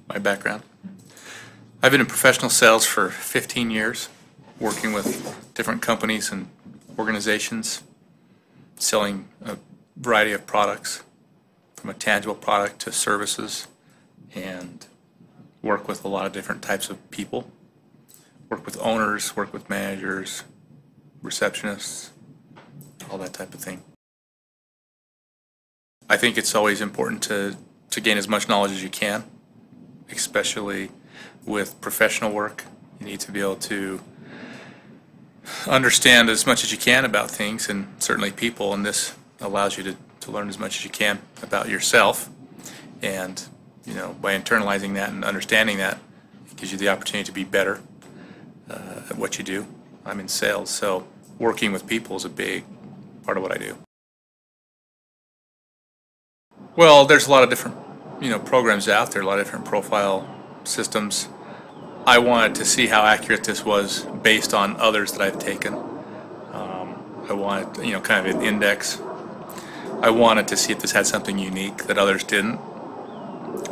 my background. I've been in professional sales for 15 years, working with different companies and organizations, selling a variety of products, from a tangible product to services, and work with a lot of different types of people. Work with owners, work with managers, receptionists, all that type of thing. I think it's always important to gain as much knowledge as you can, especially with professional work. You need to be able to understand as much as you can about things, and certainly people, and this allows you to learn as much as you can about yourself. And by internalizing that and understanding that, it gives you the opportunity to be better at what you do. I'm in sales, so working with people is a big part of what I do. Well, there's a lot of different programs out there, a lot of different profile systems. I wanted to see how accurate this was based on others that I've taken. I wanted kind of an index. I wanted to see if this had something unique that others didn't.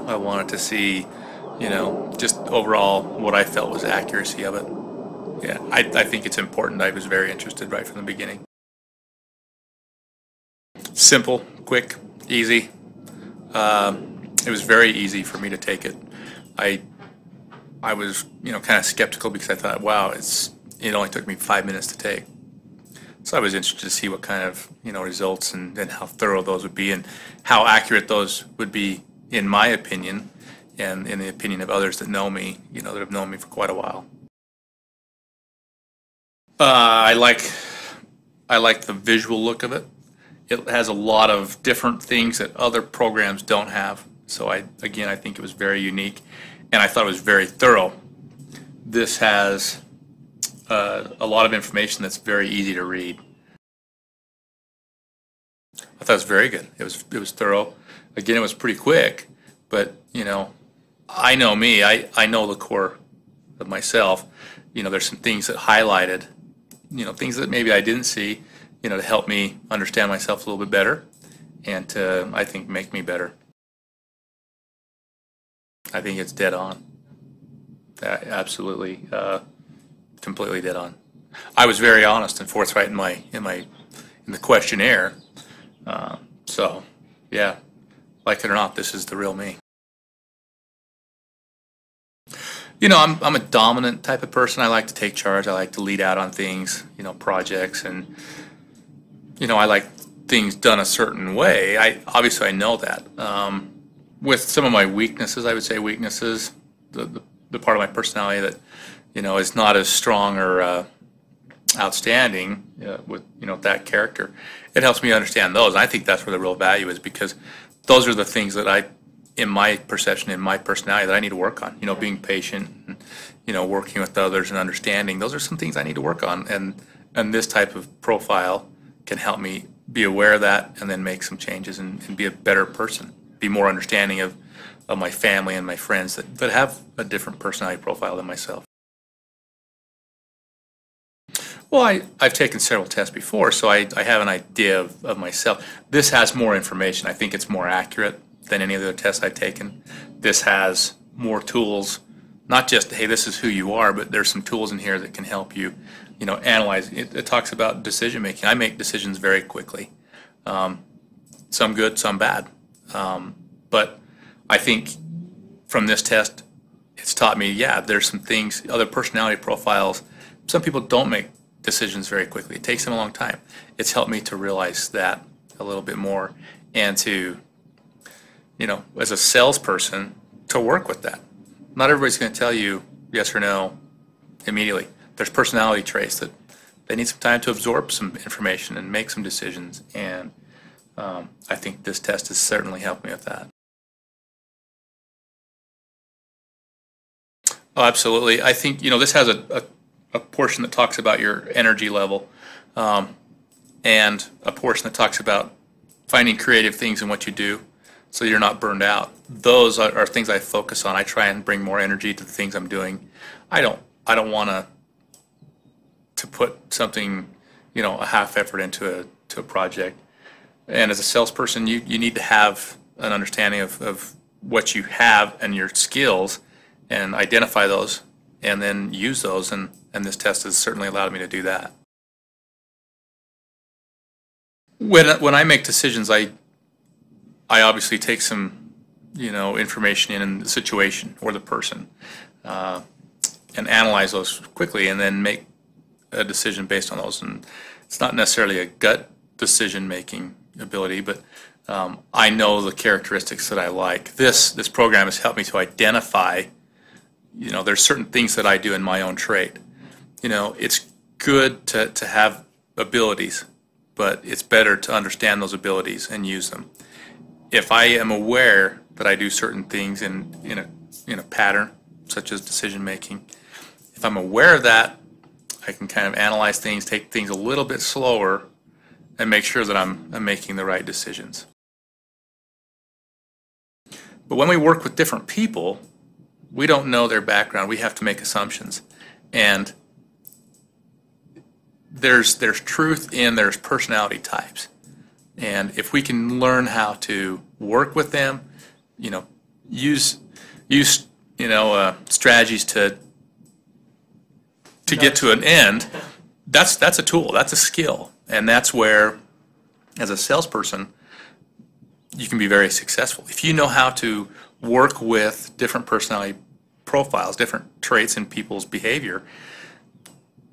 I wanted to see just overall what I felt was the accuracy of it. Yeah, I think it's important. I was very interested right from the beginning. Simple, quick, easy. It was very easy for me to take it. I was kind of skeptical because I thought, wow, it only took me 5 minutes to take. So I was interested to see what kind of results and how thorough those would be and how accurate those would be in my opinion and in the opinion of others that know me, that have known me for quite a while. I like the visual look of it. It has a lot of different things that other programs don't have. So I think it was very unique, and I thought it was very thorough. This has a lot of information that's very easy to read. I thought it was very good. It was thorough. Again, it was pretty quick, but I know me. I know the core of myself. There's some things that highlighted, things that maybe I didn't see, to help me understand myself a little bit better, and to, I think, make me better. I think it's dead on. Absolutely, completely dead on. I was very honest and forthright in the questionnaire. So, yeah, like it or not, this is the real me. I'm a dominant type of person. I like to take charge. I like to lead out on things, projects, and I like things done a certain way. Obviously I know that. With some of my weaknesses, I would say weaknesses, the part of my personality that is not as strong or outstanding with that character, it helps me understand those. And I think that's where the real value is, because those are the things that in my perception, in my personality, that I need to work on. Being patient, and, working with others and understanding. Those are some things I need to work on, and this type of profile can help me be aware of that and then make some changes and be a better person, be more understanding of my family and my friends that have a different personality profile than myself. Well, I've taken several tests before, so I have an idea of myself. This has more information. I think it's more accurate than any other tests I've taken. This has more tools, not just, hey, this is who you are, but there's some tools in here that can help you analyze. It talks about decision making. I make decisions very quickly, some good, some bad. But I think from this test, it's taught me, yeah, there's some things, other personality profiles. Some people don't make decisions very quickly. It takes them a long time. It's helped me to realize that a little bit more, and to, as a salesperson, to work with that. Not everybody's going to tell you yes or no immediately. There's personality traits that they need some time to absorb some information and make some decisions, and I think this test has certainly helped me with that. Oh, absolutely. I think this has a portion that talks about your energy level, and a portion that talks about finding creative things in what you do so you're not burned out. Those are things I focus on. I try and bring more energy to the things I'm doing. I don't want to put something, a half effort into a project. And as a salesperson, you need to have an understanding of what you have and your skills and identify those and then use those, and this test has certainly allowed me to do that. When I make decisions, I obviously take some information in the situation or the person and analyze those quickly and then make a decision based on those. And it's not necessarily a gut decision making ability, but I know the characteristics that I like. This program has helped me to identify, there's certain things that I do in my own trade. It's good to have abilities, but it's better to understand those abilities and use them. If I am aware that I do certain things in a pattern, such as decision making, if I'm aware of that, I can kind of analyze things, take things a little bit slower, and make sure that I'm making the right decisions. But when we work with different people, we don't know their background. We have to make assumptions. And there's truth in there's personality types. And if we can learn how to work with them, use strategies to get to an end, that's a tool, that's a skill. And that's where, as a salesperson, you can be very successful. If you know how to work with different personality profiles, different traits in people's behavior,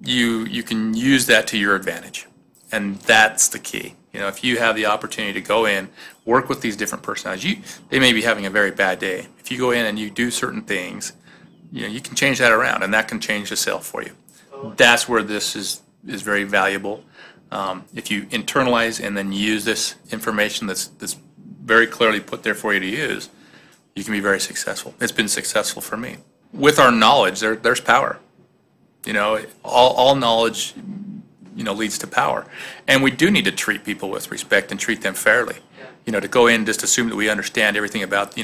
you can use that to your advantage. And that's the key. If you have the opportunity to go in, work with these different personalities, they may be having a very bad day. If you go in and you do certain things, you can change that around, and that can change the sale for you. That's where this is very valuable. If you internalize and then use this information that's very clearly put there for you to use, you can be very successful. It's been successful for me. With our knowledge, there's power. All knowledge leads to power. And we do need to treat people with respect and treat them fairly. To go in and just assume that we understand everything about,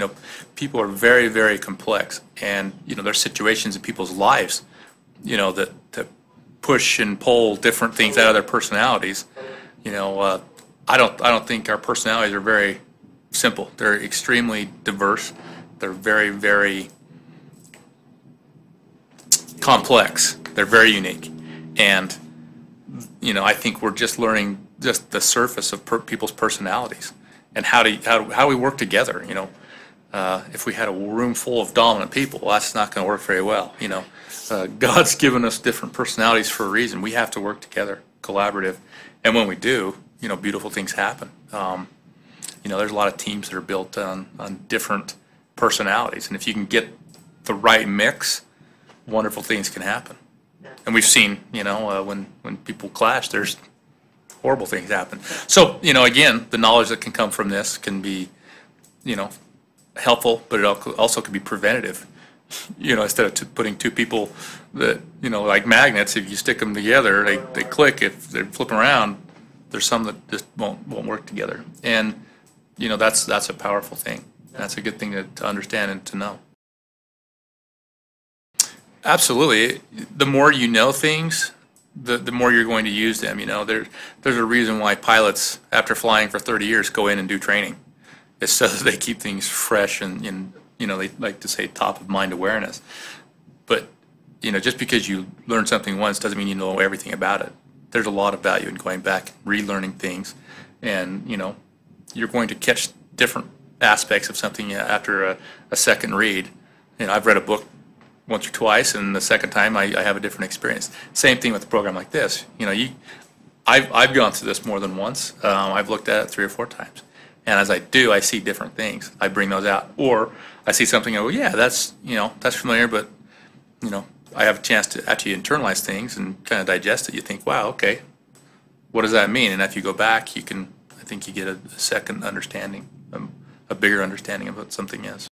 people are very, very complex. And, there's situations in people's lives, that push and pull different things out of their personalities. I don't think our personalities are very simple. They're extremely diverse. They're very, very complex. They're very unique. And I think we're just learning just the surface of people's personalities and how we work together. If we had a room full of dominant people, well, that's not going to work very well. God's given us different personalities for a reason. We have to work together, collaborative, and when we do, beautiful things happen. There's a lot of teams that are built on different personalities, and if you can get the right mix, wonderful things can happen. And we've seen, when people clash, there's horrible things happen. So, again, the knowledge that can come from this can be, helpful, but it also can be preventative. Instead of putting two people that, like magnets, if you stick them together, they click. If they're flipping around, there's some that just won't work together. And, that's a powerful thing. That's a good thing to understand and to know. Absolutely. The more you know things, the more you're going to use them. There's a reason why pilots, after flying for 30 years, go in and do training. It's so that they keep things fresh and they like to say top of mind awareness. But, just because you learn something once doesn't mean you know everything about it. There's a lot of value in going back, relearning things, and, you're going to catch different aspects of something after a second read. I've read a book once or twice, and the second time I have a different experience. Same thing with a program like this. I've gone through this more than once. I've looked at it 3 or 4 times. And as I do, I see different things. I bring those out. Or I see something and go, yeah, that's familiar, but, I have a chance to actually internalize things and kind of digest it. You think, wow, okay, what does that mean? And if you go back, I think you get a second understanding, a bigger understanding of what something is.